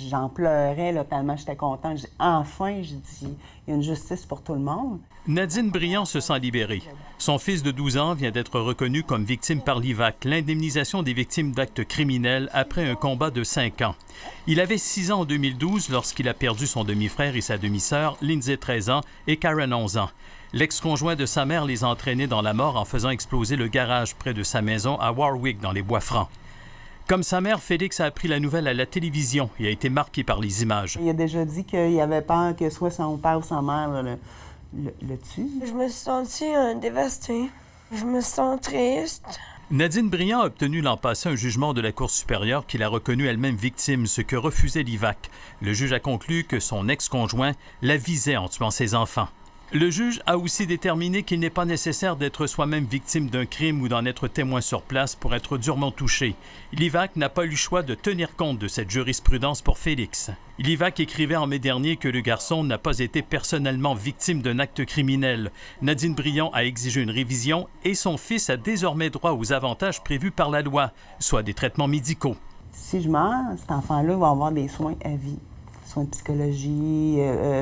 j'en pleurais là, tellement j'étais contente. Enfin, je dis, il y a une justice pour tout le monde. Nadine Briand se sent libérée. Son fils de 12 ans vient d'être reconnu comme victime par l'IVAC, l'indemnisation des victimes d'actes criminels après un combat de 5 ans. Il avait 6 ans en 2012 lorsqu'il a perdu son demi-frère et sa demi-sœur, Lindsay 13 ans et Karen 11 ans. L'ex-conjoint de sa mère les a entraînés dans la mort en faisant exploser le garage près de sa maison à Warwick, dans les Bois-Francs. Comme sa mère, Félix a appris la nouvelle à la télévision et a été marqué par les images. Il a déjà dit qu'il avait peur que soit son père ou sa mère là, le tue. Je me suis sentie dévastée. Je me sens triste. Nadine Briand a obtenu l'an passé un jugement de la Cour supérieure qui l'a reconnue elle-même victime, ce que refusait l'IVAC. Le juge a conclu que son ex-conjoint la visait en tuant ses enfants. Le juge a aussi déterminé qu'il n'est pas nécessaire d'être soi-même victime d'un crime ou d'en être témoin sur place pour être durement touché. L'IVAC n'a pas eu le choix de tenir compte de cette jurisprudence pour Félix. L'IVAC écrivait en mai dernier que le garçon n'a pas été personnellement victime d'un acte criminel. Nadine Briand a exigé une révision et son fils a désormais droit aux avantages prévus par la loi, soit des traitements médicaux. Si je meurs, cet enfant-là va avoir des soins à vie. Soins de psychologie,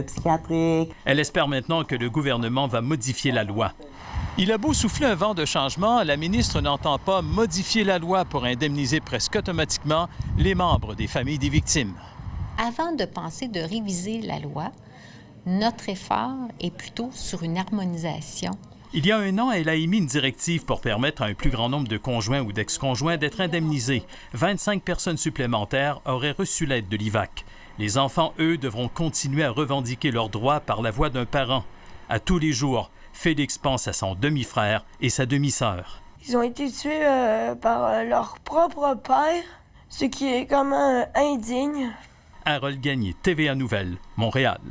psychiatrique. Elle espère maintenant que le gouvernement va modifier la loi. Il a beau souffler un vent de changement, la ministre n'entend pas modifier la loi pour indemniser presque automatiquement les membres des familles des victimes. Avant de penser de réviser la loi, notre effort est plutôt sur une harmonisation. Il y a 1 an, elle a émis une directive pour permettre à un plus grand nombre de conjoints ou d'ex-conjoints d'être indemnisés. 25 personnes supplémentaires auraient reçu l'aide de l'IVAC. Les enfants, eux, devront continuer à revendiquer leurs droits par la voix d'un parent. À tous les jours, Félix pense à son demi-frère et sa demi-sœur. Ils ont été tués par leur propre père, ce qui est quand même indigne. Harold Gagné, TVA Nouvelles, Montréal.